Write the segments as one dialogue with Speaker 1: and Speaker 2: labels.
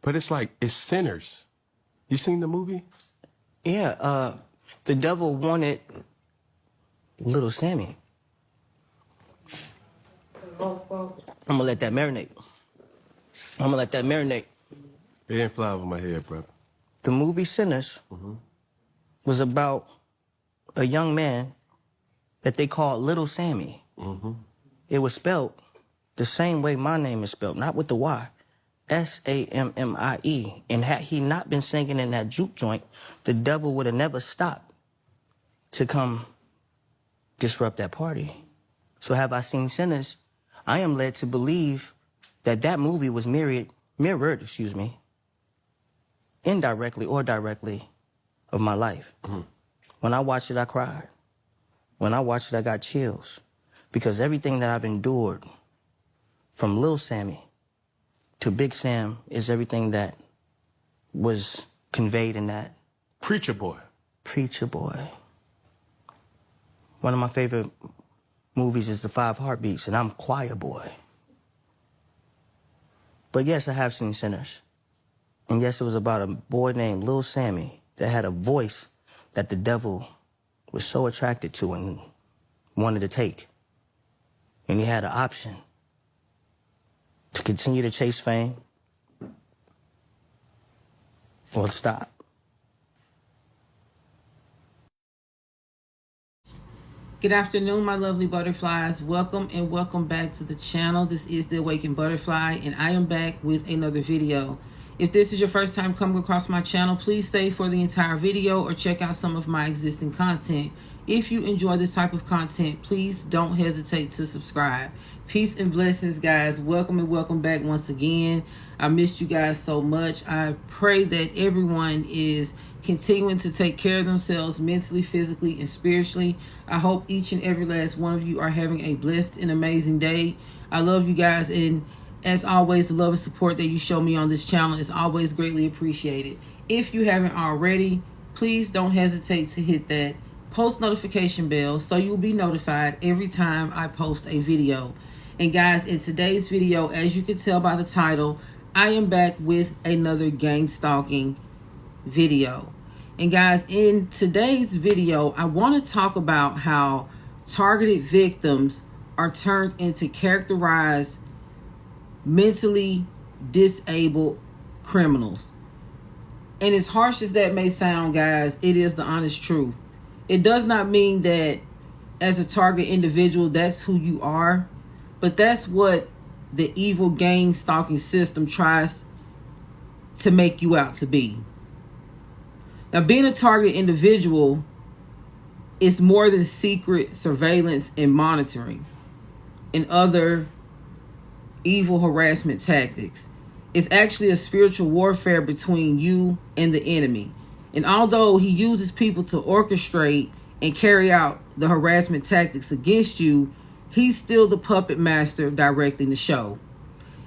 Speaker 1: But it's like, it's sinners. You seen the movie?
Speaker 2: Yeah, the devil wanted little Sammy. I'm gonna let that marinate.
Speaker 1: It didn't fly over my head, brother.
Speaker 2: The movie Sinners was about a young man that they called Little Sammy. It was spelled the same way my name is spelled, not with the Y. Sammie. And had he not been singing in that juke joint, the devil would have never stopped to come disrupt that party. So have I seen Sinners? I am led to believe that that movie was mirrored, indirectly or directly, of my life. When I watched it, I cried. When I watched it, I got chills. Because everything that I've endured, from Lil Sammy to Big Sam, is everything that was conveyed in that.
Speaker 1: Preacher Boy.
Speaker 2: Preacher Boy. One of my favorite movies is The Five Heartbeats, and I'm Choir Boy. But yes, I have seen Sinners. And yes, it was about a boy named Lil Sammy that had a voice that the devil was so attracted to and wanted to take. And he had an option to continue to chase fame or stop.
Speaker 3: Good afternoon, my lovely butterflies. Welcome and welcome back to the channel. This is the Awakened Butterfly, and I am back with another video. If this is your first time coming across my channel, please stay for the entire video or check out some of my existing content. If you enjoy this type of content, please don't hesitate to subscribe. Peace and blessings, guys. Welcome and welcome back once again. I missed you guys so much. I pray that everyone is continuing to take care of themselves mentally, physically, and spiritually. I hope each and every last one of you are having a blessed and amazing day. I love you guys, and as always, the love and support that you show me on this channel is always greatly appreciated. If you haven't already, please don't hesitate to hit that post notification bell so you'll be notified every time I post a video. And guys, in today's video, as you can tell by the title, I am back with another gang stalking video. And guys, in today's video, I want to talk about how targeted victims are turned into characterized mentally disabled criminals. And as harsh as that may sound, guys, it is the honest truth. It does not mean that as a target individual, that's who you are, but that's what the evil gang stalking system tries to make you out to be. Now, being a target individual is more than secret surveillance and monitoring and other evil harassment tactics. It's actually a spiritual warfare between you and the enemy. And although he uses people to orchestrate and carry out the harassment tactics against you, he's still the puppet master directing the show.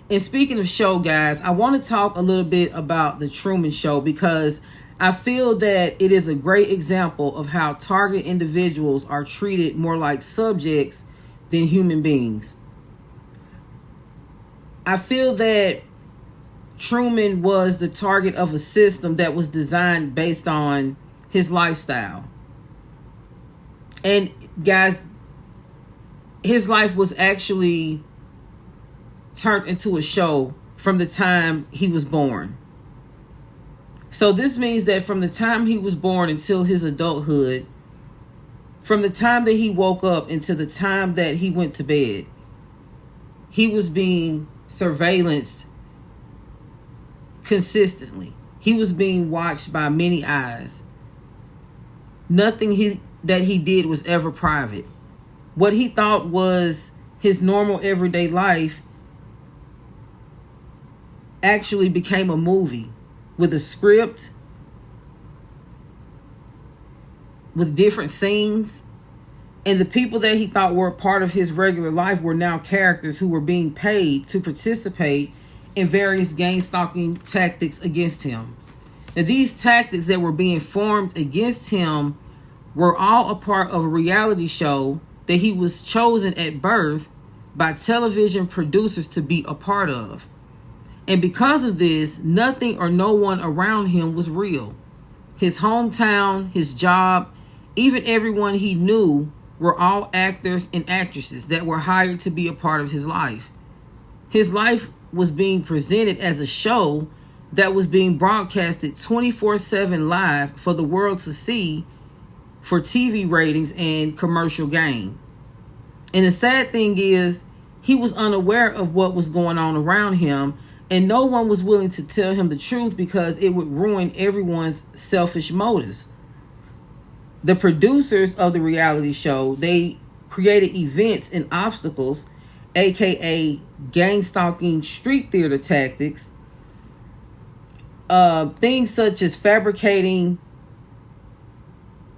Speaker 3: And speaking of show, guys, I want to talk a little bit about the Truman Show, because I feel that it is a great example of how target individuals are treated more like subjects than human beings. I feel that Truman was the target of a system that was designed based on his lifestyle. And guys, his life was actually turned into a show from the time he was born. So this means that from the time he was born until his adulthood, from the time that he woke up until the time that he went to bed, he was being surveillanced consistently. He was being watched by many eyes. Nothing that he did was ever private. What he thought was his normal everyday life actually became a movie with a script, with different scenes. And the people that he thought were a part of his regular life were now characters who were being paid to participate in various gang stalking tactics against him. Now, these tactics that were being formed against him were all a part of a reality show that he was chosen at birth by television producers to be a part of. And because of this, nothing or no one around him was real. His hometown, his job, even everyone he knew were all actors and actresses that were hired to be a part of his life. His life was being presented as a show that was being broadcasted 24/7 live for the world to see for TV ratings and commercial gain. And the sad thing is, he was unaware of what was going on around him, and no one was willing to tell him the truth because it would ruin everyone's selfish motives. The producers of the reality show, they created events and obstacles, aka gang stalking street theater tactics, things such as fabricating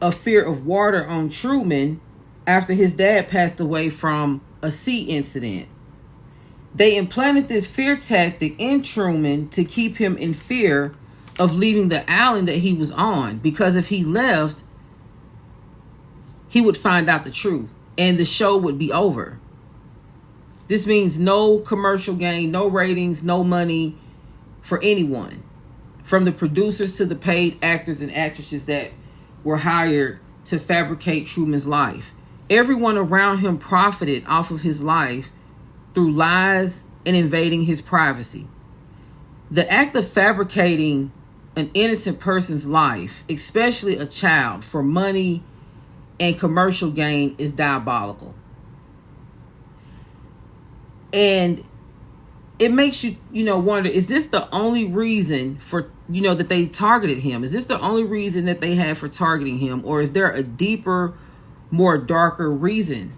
Speaker 3: a fear of water on Truman after his dad passed away from a sea incident. They implanted this fear tactic in Truman to keep him in fear of leaving the island that he was on, because if he left, he would find out the truth and the show would be over. This means no commercial gain, no ratings, no money for anyone, from the producers to the paid actors and actresses that were hired to fabricate Truman's life. Everyone around him profited off of his life through lies and invading his privacy. The act of fabricating an innocent person's life, especially a child, for money and commercial gain is diabolical. And it makes you, wonder, is this the only reason for, that they targeted him? Is this the only reason that they had for targeting him? Or is there a deeper, more darker reason?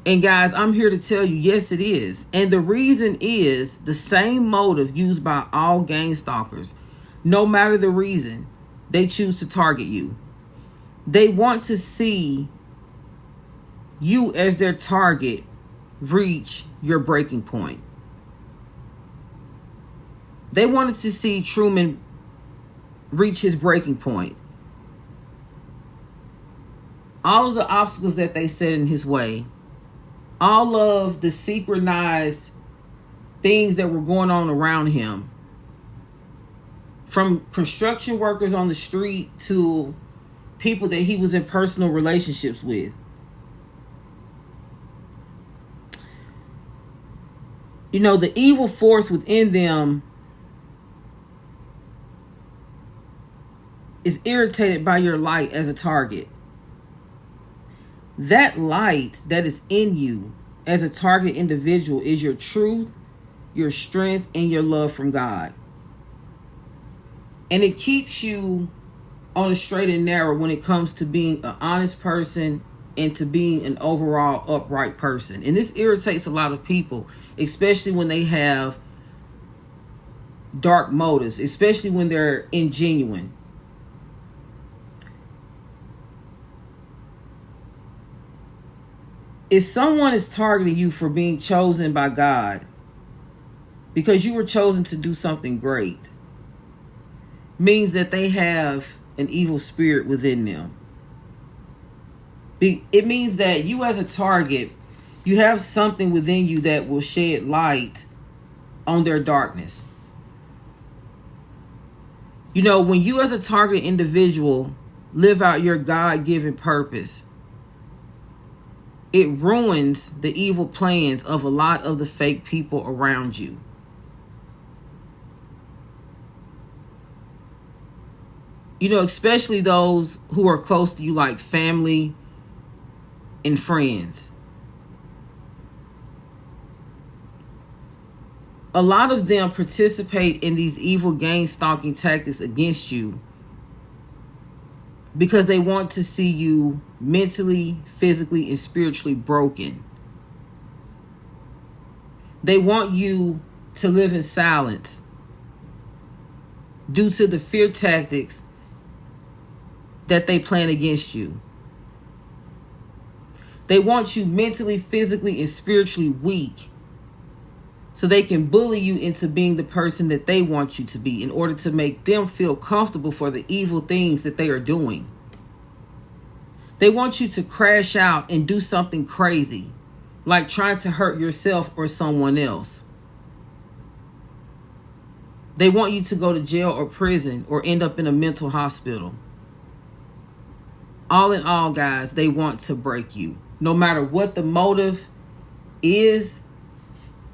Speaker 3: And guys, I'm here to tell you, yes, it is. And the reason is the same motive used by all gang stalkers. No matter the reason, they choose to target you. They want to see you as their target reach your breaking point. They wanted to see Truman reach his breaking point. All of the obstacles that they set in his way, all of the synchronized things that were going on around him, from construction workers on the street to people that he was in personal relationships with. The evil force within them is irritated by your light as a target. That light that is in you as a target individual is your truth, your strength, and your love from God. And it keeps you on a straight and narrow when it comes to being an honest person and to being an overall upright person. And this irritates a lot of people, especially when they have dark motives, especially when they're ingenuine. If someone is targeting you for being chosen by God because you were chosen to do something great, means that they have an evil spirit within them. It means that you as a target, you have something within you that will shed light on their darkness. When you as a target individual live out your God-given purpose, it ruins the evil plans of a lot of the fake people around you. Especially those who are close to you, like family and friends. A lot of them participate in these evil gang stalking tactics against you because they want to see you mentally, physically, and spiritually broken. They want you to live in silence due to the fear tactics that they plan against you. They want you mentally, physically, and spiritually weak so they can bully you into being the person that they want you to be in order to make them feel comfortable for the evil things that they are doing. They want you to crash out and do something crazy, like trying to hurt yourself or someone else. They want you to go to jail or prison or end up in a mental hospital. All in all, guys, they want to break you. No matter what the motive is,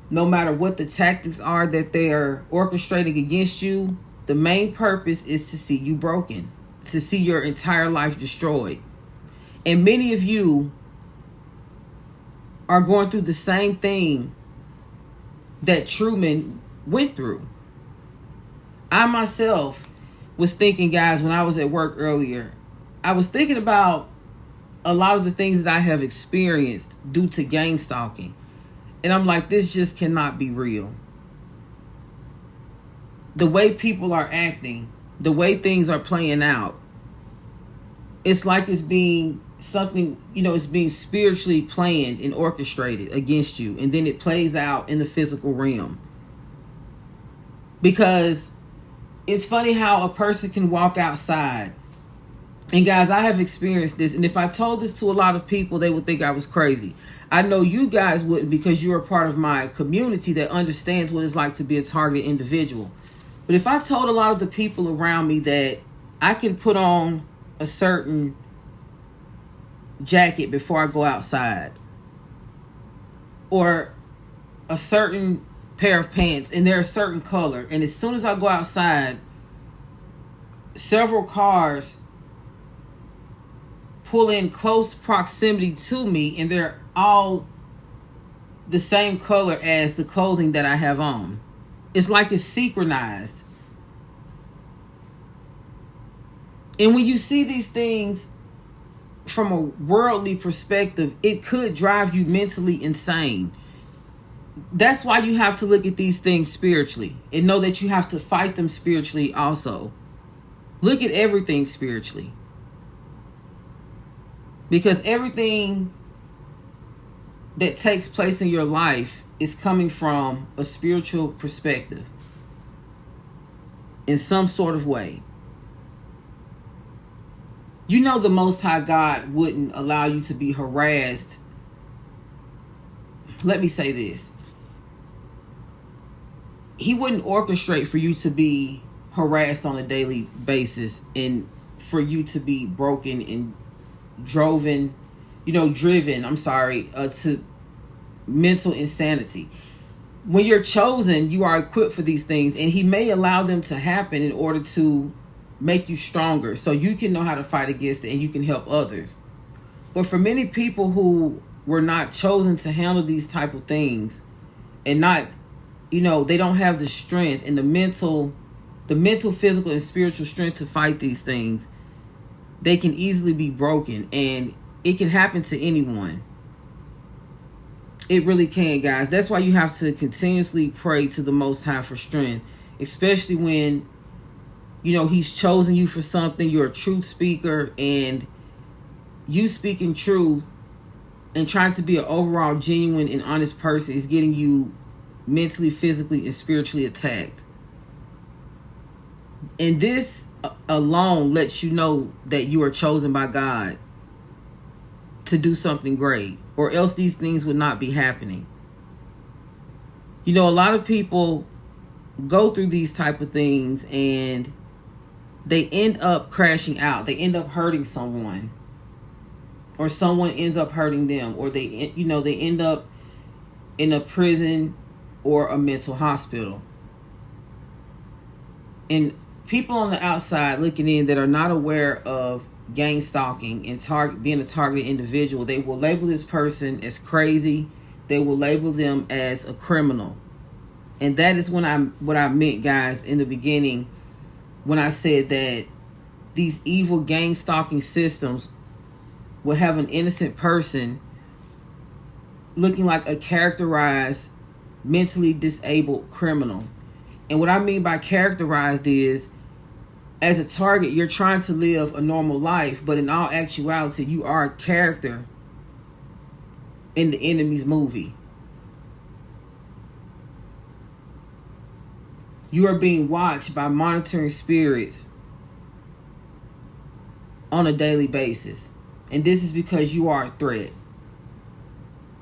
Speaker 3: no matter what the tactics are that they are orchestrating against you, the main purpose is to see you broken, to see your entire life destroyed. And many of you are going through the same thing that Truman went through. I myself was thinking, guys, when I was at work earlier, I was thinking about a lot of the things that I have experienced due to gang stalking. And I'm like, this just cannot be real. The way people are acting, the way things are playing out, it's like it's being something, it's being spiritually planned and orchestrated against you. And then it plays out in the physical realm. Because it's funny how a person can walk outside. And guys, I have experienced this. And if I told this to a lot of people, they would think I was crazy. I know you guys wouldn't, because you're a part of my community that understands what it's like to be a targeted individual. But if I told a lot of the people around me that I can put on a certain jacket before I go outside, or a certain pair of pants, and they're a certain color, and as soon as I go outside, several cars pull in close proximity to me, and they're all the same color as the clothing that I have on. It's like it's synchronized. And when you see these things from a worldly perspective, it could drive you mentally insane. That's why you have to look at these things spiritually and know that you have to fight them spiritually also. Look at everything spiritually. Because everything that takes place in your life is coming from a spiritual perspective in some sort of way. You know the Most High God wouldn't allow you to be harassed. Let me say this. He wouldn't orchestrate for you to be harassed on a daily basis and for you to be broken and driven to mental insanity. When you're chosen, you are equipped for these things, and he may allow them to happen in order to make you stronger so you can know how to fight against it and you can help others. But for many people who were not chosen to handle these type of things, and not, they don't have the strength and the mental, physical, and spiritual strength to fight these things, they can easily be broken, and it can happen to anyone. It really can, guys. That's why you have to continuously pray to the Most High for strength, especially when, he's chosen you for something. You're a truth speaker, and you speaking truth and trying to be an overall genuine and honest person is getting you mentally, physically, and spiritually attacked. And this alone lets you know that you are chosen by God to do something great, or else these things would not be happening. A lot of people go through these type of things and they end up crashing out. They end up hurting someone, or someone ends up hurting them, or they end up in a prison or a mental hospital. And people on the outside looking in that are not aware of gang stalking and being a targeted individual, they will label this person as crazy. They will label them as a criminal. And that is what I meant, guys, in the beginning when I said that these evil gang stalking systems will have an innocent person looking like a characterized, mentally disabled criminal. And what I mean by characterized is, as a target, you're trying to live a normal life, but in all actuality, you are a character in the enemy's movie. You are being watched by monitoring spirits on a daily basis. And this is because you are a threat.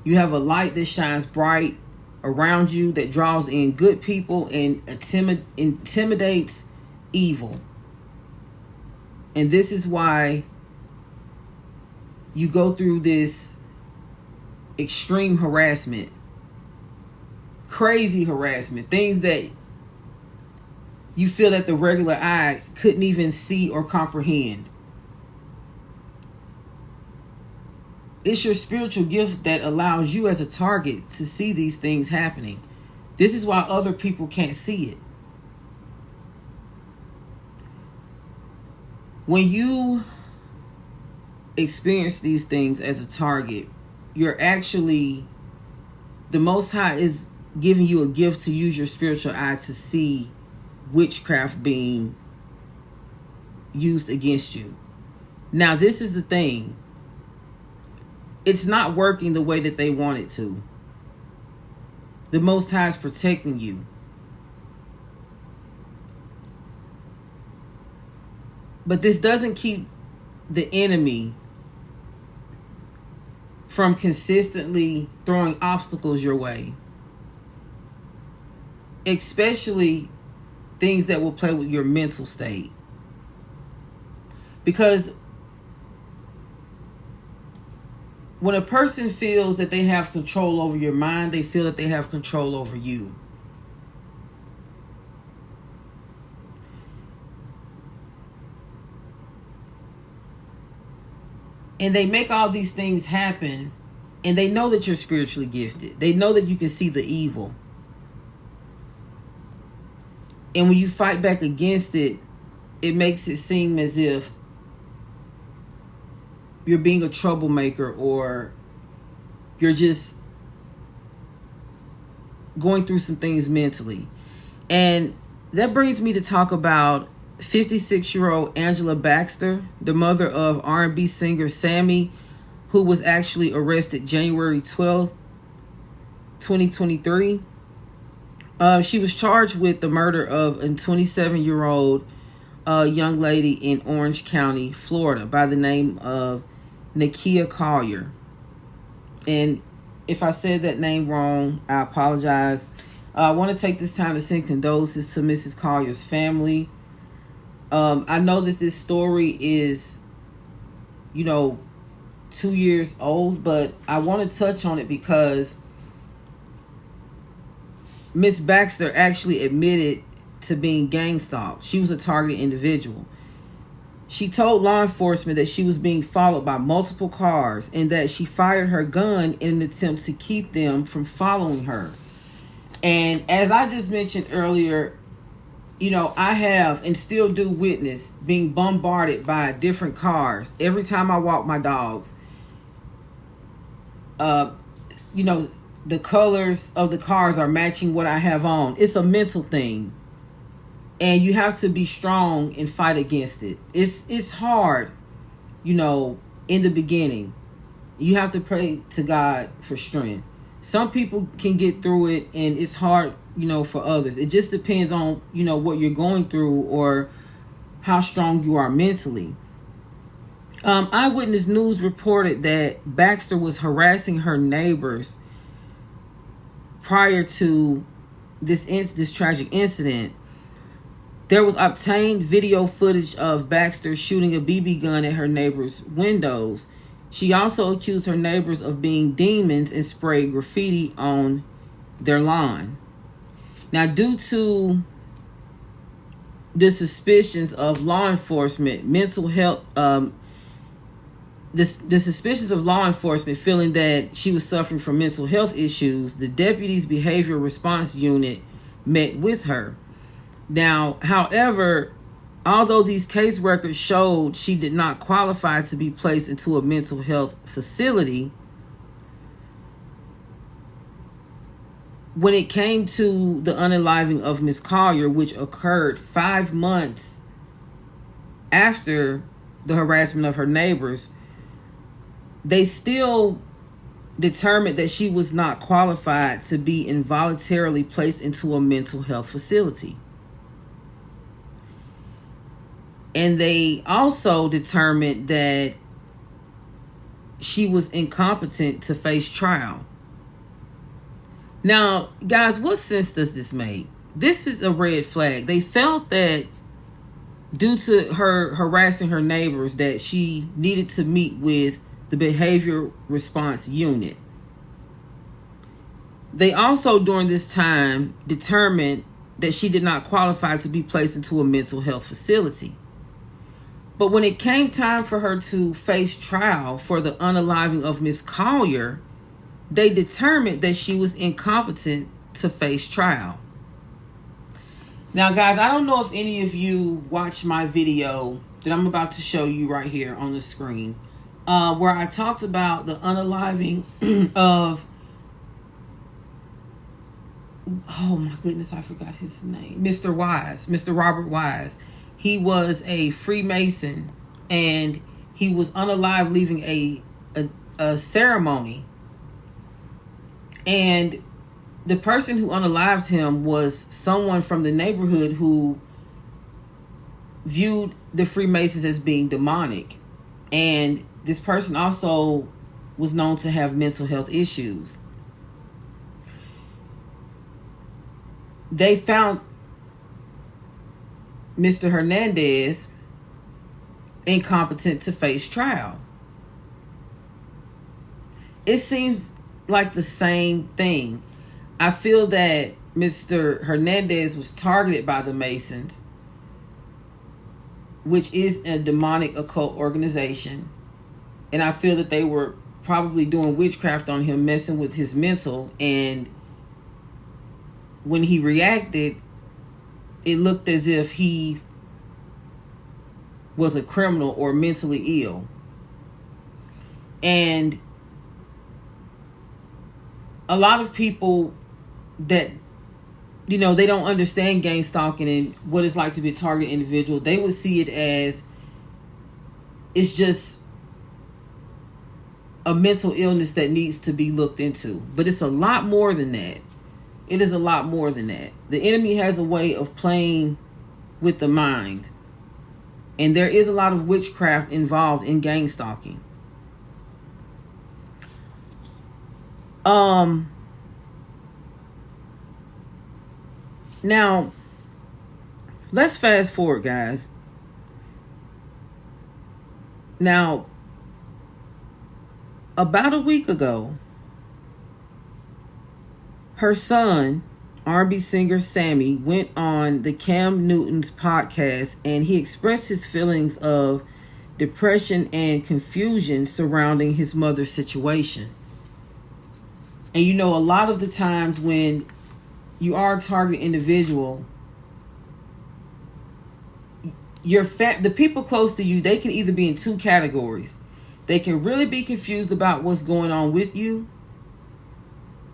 Speaker 3: You have a light that shines bright around you that draws in good people and intimidates evil. And this is why you go through this extreme harassment, crazy harassment, things that you feel that the regular eye couldn't even see or comprehend. It's your spiritual gift that allows you as a target to see these things happening. This is why other people can't see it. When you experience these things as a target, you're actually, the Most High is giving you a gift to use your spiritual eye to see witchcraft being used against you. Now, this is the thing. It's not working the way that they want it to. The Most High is protecting you. But this doesn't keep the enemy from consistently throwing obstacles your way. Especially things that will play with your mental state. Because when a person feels that they have control over your mind, they feel that they have control over you. And they make all these things happen, and they know that you're spiritually gifted. They know that you can see the evil. And when you fight back against it, it makes it seem as if you're being a troublemaker, or you're just going through some things mentally. And that brings me to talk about 56-year-old Angela Baxter, the mother of R&B singer Sammy, who was actually arrested January 12th, 2023. She was charged with the murder of a 27-year-old young lady in Orange County, Florida, by the name of Nakia Collier. And if I said that name wrong, I apologize. I want to take this time to send condolences to Mrs. Collier's family. I know that this story is, 2 years old, but I want to touch on it because Miss Baxter actually admitted to being gang stalked. She was a targeted individual. She told law enforcement that she was being followed by multiple cars and that she fired her gun in an attempt to keep them from following her. And as I just mentioned earlier, I have and still do witness being bombarded by different cars every time I walk my dogs. The colors of the cars are matching what I have on. It's a mental thing. And you have to be strong and fight against it. It's hard, in the beginning. You have to pray to God for strength. Some people can get through it, and it's hard, for others. It just depends on, what you're going through or how strong you are mentally. Eyewitness News reported that Baxter was harassing her neighbors prior to this tragic incident. There was obtained video footage of Baxter shooting a BB gun at her neighbors' windows. She also accused her neighbors of being demons and sprayed graffiti on their lawn. Now, due to the suspicions of law enforcement, mental health, the suspicions of law enforcement feeling that she was suffering from mental health issues, the deputy's behavioral response unit met with her. Now, however, although these case records showed she did not qualify to be placed into a mental health facility, when it came to the unaliving of Miss Collier, which occurred 5 months after the harassment of her neighbors, they still determined that she was not qualified to be involuntarily placed into a mental health facility. And they also determined that she was incompetent to face trial. Now, guys, what sense does this make? This is a red flag. They felt that due to her harassing her neighbors that she needed to meet with the behavior response unit. They also, during this time, determined that she did not qualify to be placed into a mental health facility. But when it came time for her to face trial for the unaliving of Miss Collier, they determined that she was incompetent to face trial. Now, guys, I don't know if any of you watched my video that I'm about to show you right here on the screen, where I talked about the unaliving of, oh my goodness, I forgot his name, Mr. Wise, Mr. Robert Wise. He was a Freemason, and he was unalive leaving a ceremony. And the person who unalived him was someone from the neighborhood who viewed the Freemasons as being demonic. And this person also was known to have mental health issues. They found Mr. Hernandez incompetent to face trial. It seems like the same thing. I feel that Mr. Hernandez was targeted by the Masons, which is a demonic occult organization. And I feel that they were probably doing witchcraft on him, messing with his mental. And when he reacted, it looked as if he was a criminal or mentally ill. And a lot of people that, you know, they don't understand gang stalking and what it's like to be a target individual, they would see it as it's just a mental illness that needs to be looked into. But it's a lot more than that. It is a lot more than that. The enemy has a way of playing with the mind. And there is a lot of witchcraft involved in gang stalking. Now, let's fast forward, guys. Now, about a week ago, her son, R&B singer Sammy, went on the Cam Newton's podcast, and he expressed his feelings of depression and confusion surrounding his mother's situation. And you know, a lot of the times when you are a target individual, the people close to you, they can either be in two categories. They can really be confused about what's going on with you,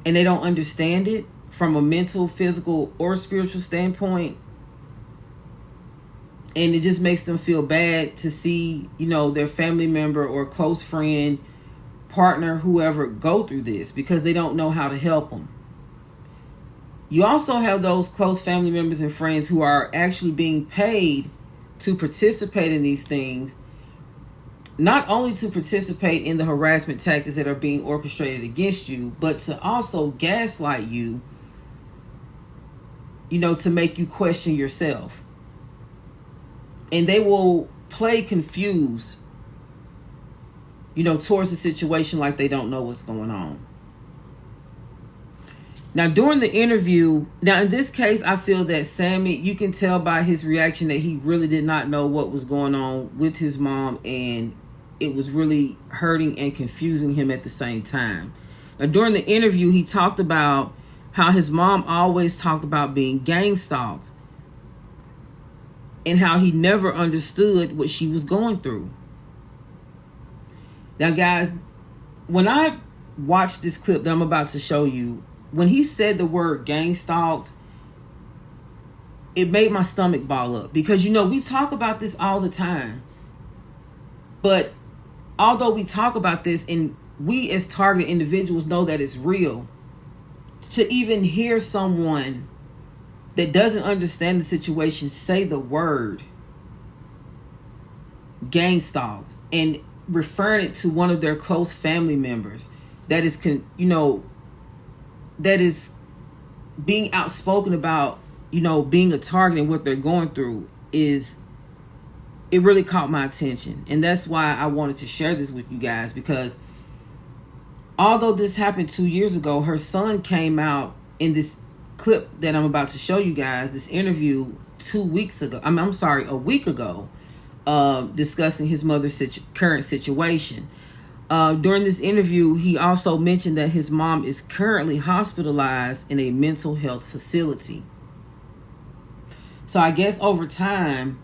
Speaker 3: and they don't understand it from a mental, physical, or spiritual standpoint. And it just makes them feel bad to see, you know, their family member or close friend, partner, whoever, go through this because they don't know how to help them. You also have those close family members and friends who are actually being paid to participate in these things, not only to participate in the harassment tactics that are being orchestrated against you, but to also gaslight you, you know, to make you question yourself. And they will play confused, you know, towards the situation like they don't know what's going on. Now, during the interview, now in this case, I feel that Sammy, you can tell by his reaction that he really did not know what was going on with his mom, and it was really hurting and confusing him at the same time. Now, during the interview, he talked about how his mom always talked about being gang stalked and how he never understood what she was going through. Now, guys, when I watched this clip that I'm about to show you, when he said the word gang stalked, it made my stomach ball up. Because, you know, we talk about this all the time. But although we talk about this and we as targeted individuals know that it's real, to even hear someone that doesn't understand the situation say the word gang stalked and referring it to one of their close family members that is, that is being outspoken about, being a target and what they're going through it really caught my attention. And that's why I wanted to share this with you guys, because although this happened 2 years ago, her son came out in this clip that I'm about to show you guys, this interview 2 weeks ago. I'm sorry, a week ago, discussing his mother's current situation. During this interview, he also mentioned that his mom is currently hospitalized in a mental health facility. So I guess over time,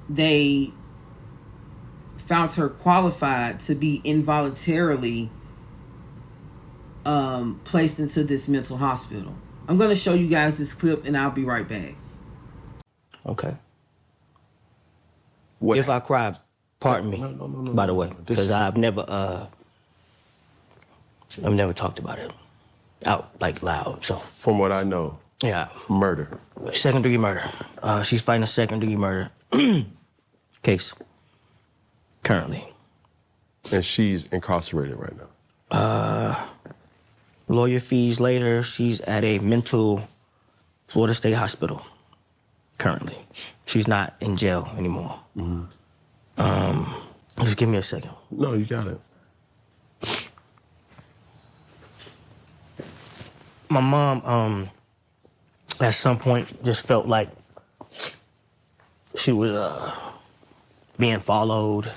Speaker 3: they found her qualified to be involuntarily placed into this mental hospital. I'm going to show you guys this clip and I'll be right back.
Speaker 2: Okay.
Speaker 1: What?
Speaker 2: If I cry, pardon me,
Speaker 1: No.
Speaker 2: by the way, because I've never talked about it out like loud. So
Speaker 1: From what I know,
Speaker 2: yeah,
Speaker 1: murder.
Speaker 2: second-degree murder. She's fighting a second-degree murder case currently.
Speaker 1: And she's incarcerated right now.
Speaker 2: Lawyer fees later. She's at a mental Florida State Hospital currently. She's not in jail anymore. Just give me a second.
Speaker 1: No, you got it.
Speaker 2: My mom, at some point, just felt like she was being followed.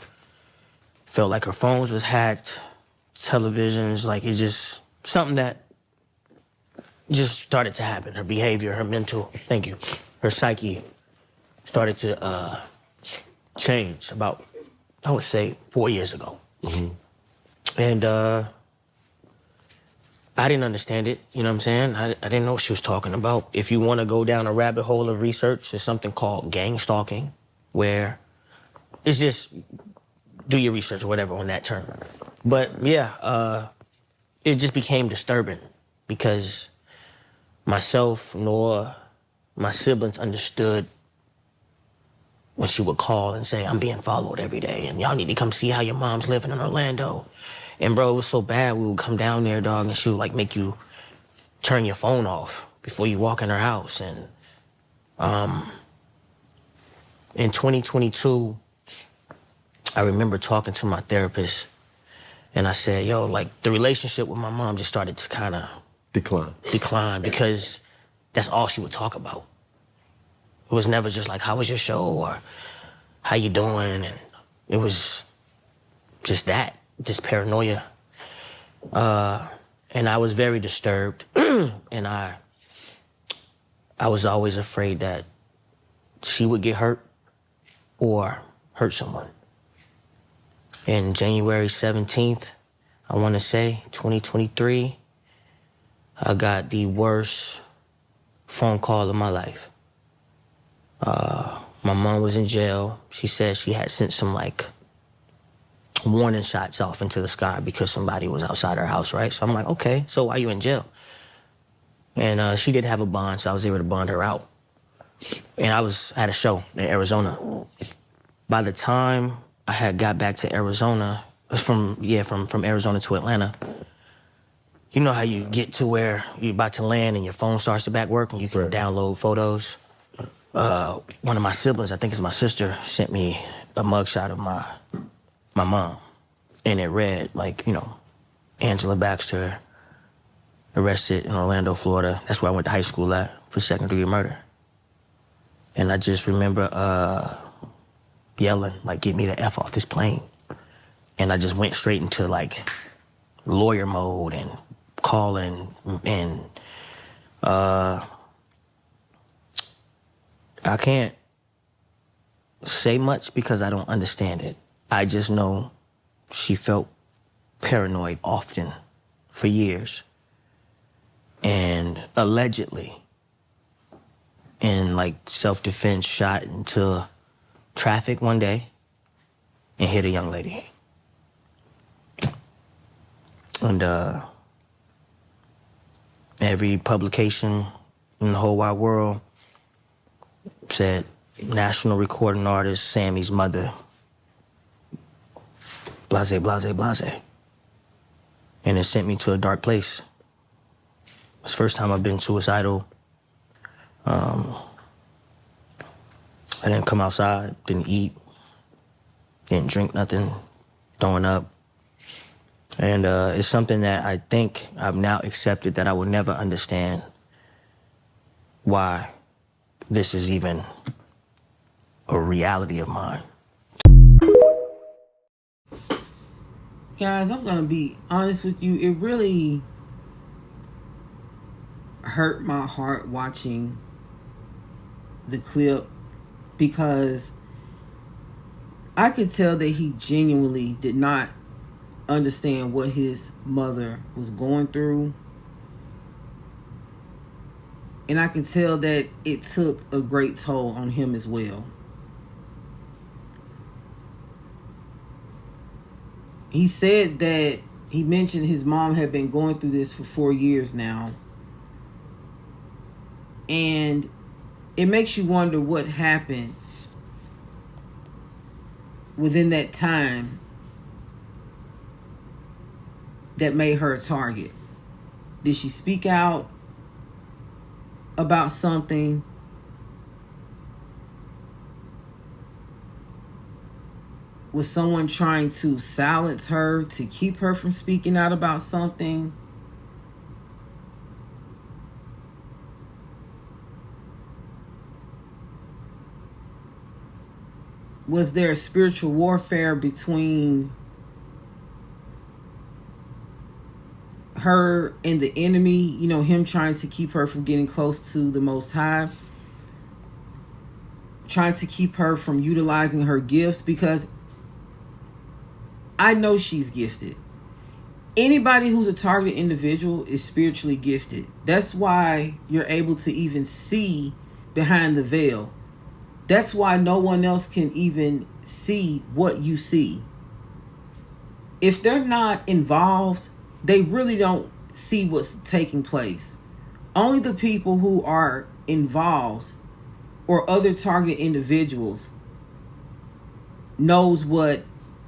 Speaker 2: Felt like her phones was hacked, televisions, like it's just something that just started to happen. Her behavior, her mental, her psyche started to change about, I would say, 4 years ago. And I didn't understand it, you know what I'm saying? I didn't know what she was talking about. If you want to go down a rabbit hole of research, there's something called gang stalking, where it's just do your research or whatever on that term. But yeah, it just became disturbing because myself nor my siblings understood when she would call and say, I'm being followed every day and y'all need to come see how your mom's living in Orlando. And bro, it was so bad, we would come down there, dog, and she would like make you turn your phone off before you walk in her house. And in 2022, I remember talking to my therapist and I said, yo, like the relationship with my mom just started to kind of decline because that's all she would talk about. It was never just like, how was your show or how you doing? And it was just that. Just paranoia. And I was very disturbed. And I was always afraid that she would get hurt or hurt someone. And January 17th, I want to say, 2023, I got the worst phone call of my life. My mom was in jail. She said she had sent some like warning shots off into the sky because somebody was outside her house, right? So I'm like, okay, so why are you in jail? And she did have a bond, so I was able to bond her out. And I had a show in Arizona. By the time I had got back to Arizona, from Arizona to Atlanta, you know how you get to where you're about to land and your phone starts to back work and you can download photos? One of my siblings, I think it's my sister, sent me a mugshot of my mom, and it read, like, you know, Angela Baxter, arrested in Orlando, Florida. That's where I went to high school at for second-degree murder. And I just remember yelling, like, get me the F off this plane. And I just went straight into, like, lawyer mode and calling, and I can't say much because I don't understand it. I just know she felt paranoid often for years. And allegedly, in like self-defense, shot into traffic one day and hit a young lady. And every publication in the whole wide world said national recording artist Sammy's mother. Blase, blase, blase. And it sent me to a dark place. It's the first time I've been suicidal. I didn't come outside, didn't eat, didn't drink nothing, throwing up. And it's something that I think I've now accepted that I will never understand why this is even a reality of mine.
Speaker 3: Guys, I'm going to be honest with you. It really hurt my heart watching the clip because I could tell that he genuinely did not understand what his mother was going through. And I could tell that it took a great toll on him as well. He said that he mentioned his mom had been going through this for 4 years now. And it makes you wonder what happened within that time that made her a target. Did she speak out about something? Was someone trying to silence her to keep her from speaking out about something? Was there a spiritual warfare between her and the enemy? You know, him trying to keep her from getting close to the Most High, trying to keep her from utilizing her gifts, because I know she's gifted. Anybody who's a targeted individual is spiritually gifted. That's why you're able to even see behind the veil. That's why no one else can even see what you see. If they're not involved, they really don't see what's taking place. Only the people who are involved or other targeted individuals knows what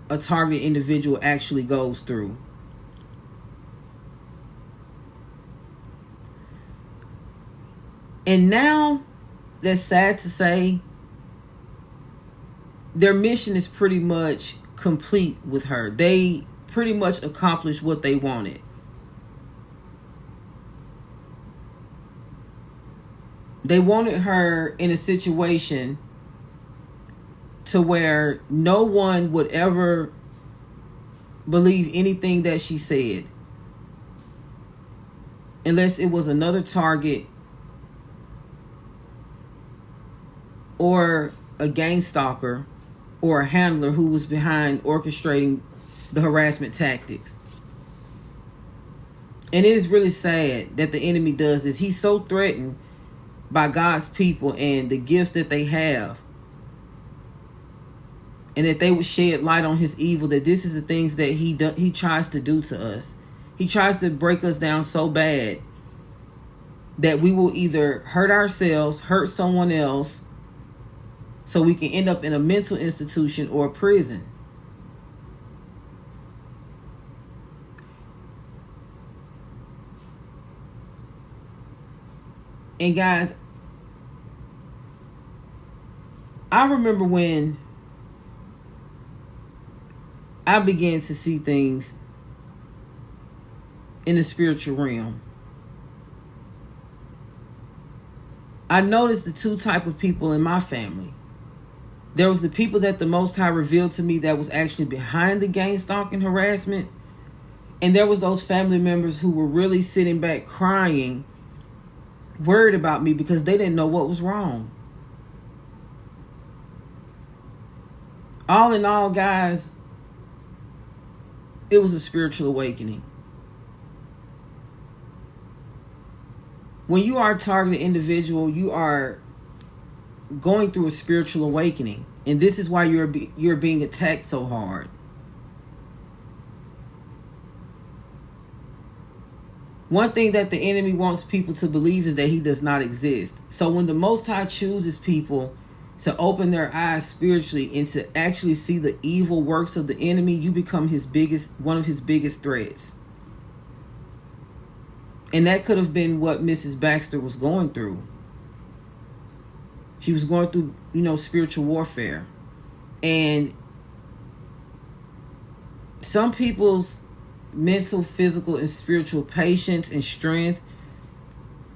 Speaker 3: a targeted individual actually goes through. And now, that's sad to say, their mission is pretty much complete with her. They pretty much accomplished what they wanted. They wanted her in a situation to where no one would ever believe anything that she said, unless it was another target or a gang stalker or a handler who was behind orchestrating the harassment tactics. And it is really sad that the enemy does this. He's so threatened by God's people and the gifts that they have, and that they would shed light on his evil, that this is the things that he tries to do to us. He tries to break us down so bad that we will either hurt ourselves, hurt someone else, so we can end up in a mental institution or a prison. And guys, I remember when I began to see things in the spiritual realm. I noticed the two type of people in my family. There was the people that the Most High revealed to me that was actually behind the gang stalking harassment. And there was those family members who were really sitting back crying, worried about me because they didn't know what was wrong. All in all, guys, it was a spiritual awakening. When you are a targeted individual, you are going through a spiritual awakening. And this is why you're being attacked so hard. One thing that the enemy wants people to believe is that he does not exist. So when the Most High chooses people to open their eyes spiritually and to actually see the evil works of the enemy, you become one of his biggest threats. And that could have been what Mrs. Baxter was going through. She was going through, spiritual warfare. And some people's mental, physical, and spiritual patience and strength,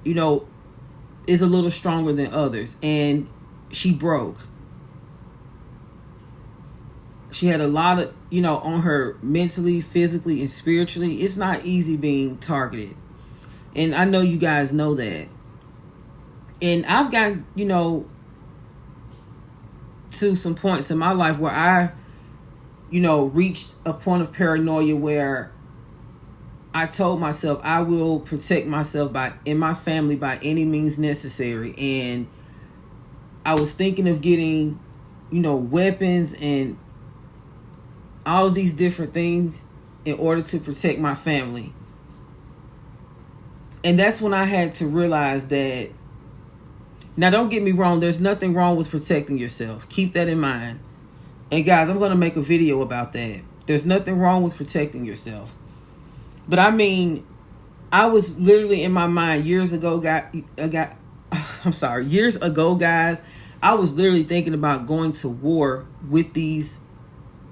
Speaker 3: is a little stronger than others. And she broke. She had a lot of, on her mentally, physically, and spiritually. It's not easy being targeted. And I know you guys know that. And I've got, to some points in my life where I, reached a point of paranoia where I told myself I will protect myself and my family by any means necessary. And I was thinking of getting, weapons and all of these different things in order to protect my family. And that's when I had to realize that, now don't get me wrong, there's nothing wrong with protecting yourself. Keep that in mind. And guys, I'm going to make a video about that. There's nothing wrong with protecting yourself. But I mean, I was literally in my mind years ago, guys, I was literally thinking about going to war with these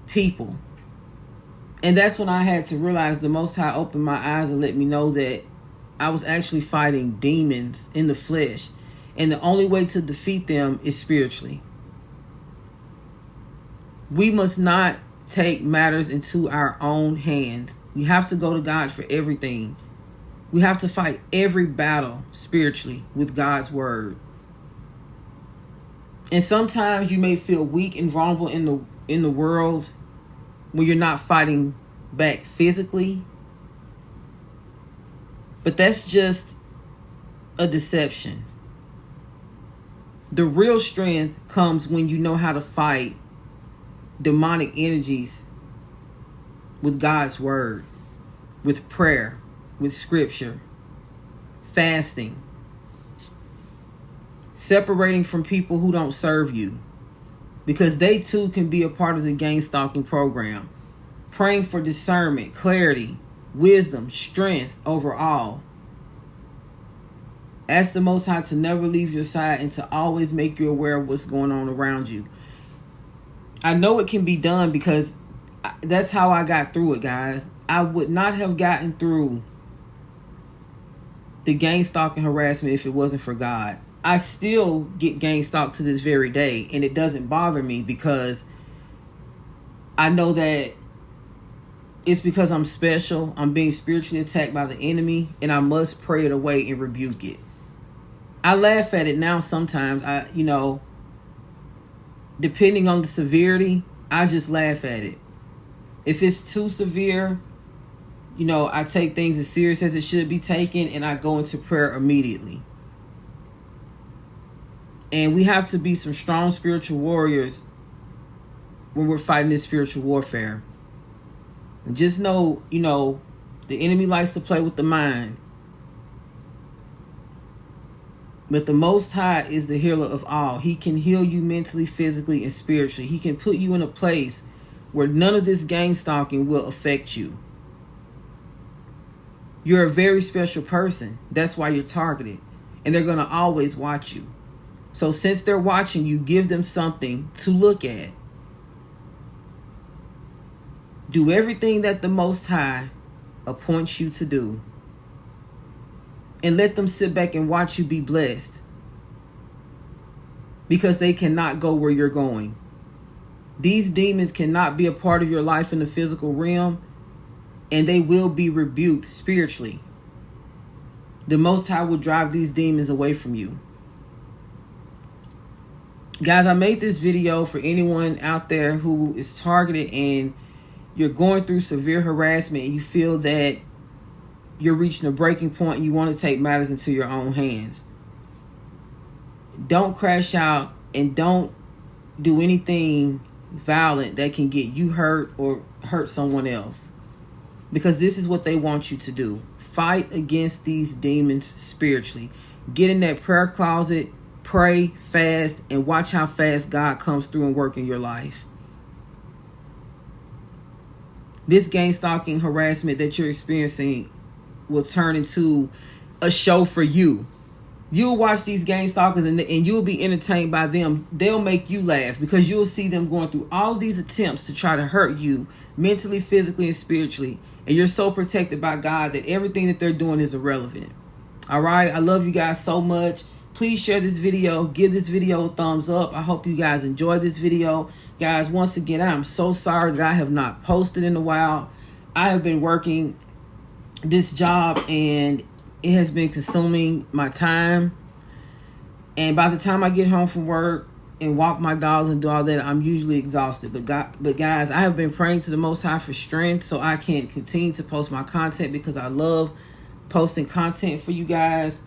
Speaker 3: people. And that's when I had to realize the Most High opened my eyes and let me know that I was actually fighting demons in the flesh. And the only way to defeat them is spiritually. We must not take matters into our own hands. We have to go to God for everything. We have to fight every battle spiritually with God's word. And sometimes you may feel weak and vulnerable in the world when you're not fighting back physically. But that's just a deception. The real strength comes when you know how to fight demonic energies with God's word, with prayer, with scripture, fasting, separating from people who don't serve you, because they too can be a part of the gang stalking program. Praying for discernment, clarity, wisdom, strength over all. Ask the Most High to never leave your side and to always make you aware of what's going on around you. I know it can be done because that's how I got through it, guys. I would not have gotten through the gang stalking harassment if it wasn't for God. I still get gang stalked to this very day, and it doesn't bother me because I know that it's because I'm special. I'm being spiritually attacked by the enemy, and I must pray it away and rebuke it. I laugh at it now sometimes. Depending on the severity, I just laugh at it. If it's too severe, I take things as serious as it should be taken, and I go into prayer immediately. And we have to be some strong spiritual warriors when we're fighting this spiritual warfare. And just know, the enemy likes to play with the mind. But the Most High is the healer of all. He can heal you mentally, physically, and spiritually. He can put you in a place where none of this gang stalking will affect you. You're a very special person. That's why you're targeted. And they're going to always watch you. So since they're watching you, give them something to look at. Do everything that the Most High appoints you to do. And let them sit back and watch you be blessed. Because they cannot go where you're going. These demons cannot be a part of your life in the physical realm. And they will be rebuked spiritually. The Most High will drive these demons away from you. Guys, I made this video for anyone out there who is targeted and you're going through severe harassment and you feel that you're reaching a breaking point and you want to take matters into your own hands. Don't crash out and don't do anything violent that can get you hurt or hurt someone else. Because this is what they want you to do. Fight against these demons spiritually. Get in that prayer closet, pray, fast, and watch how fast God comes through and work in your life. This gang stalking harassment that you're experiencing will turn into a show for you. You'll watch these gang stalkers and you'll be entertained by them. They'll make you laugh because you'll see them going through all these attempts to try to hurt you mentally, physically, and spiritually. And you're so protected by God that everything that they're doing is irrelevant. All right. I love you guys so much. Please share this video. Give this video a thumbs up. I hope you guys enjoyed this video. Guys, once again, I am so sorry that I have not posted in a while. I have been working this job and it has been consuming my time. And by the time I get home from work and walk my dogs and do all that, I'm usually exhausted. But guys, I have been praying to the Most High for strength so I can continue to post my content because I love posting content for you guys.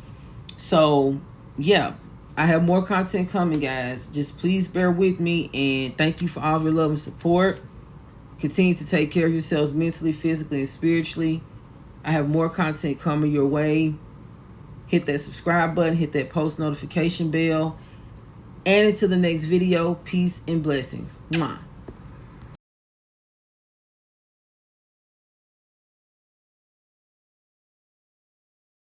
Speaker 3: So, yeah, I have more content coming, guys. Just please bear with me. And thank you for all of your love and support. Continue to take care of yourselves mentally, physically, and spiritually. I have more content coming your way. Hit that subscribe button. Hit that post notification bell. And until the next video, peace and blessings. Mwah.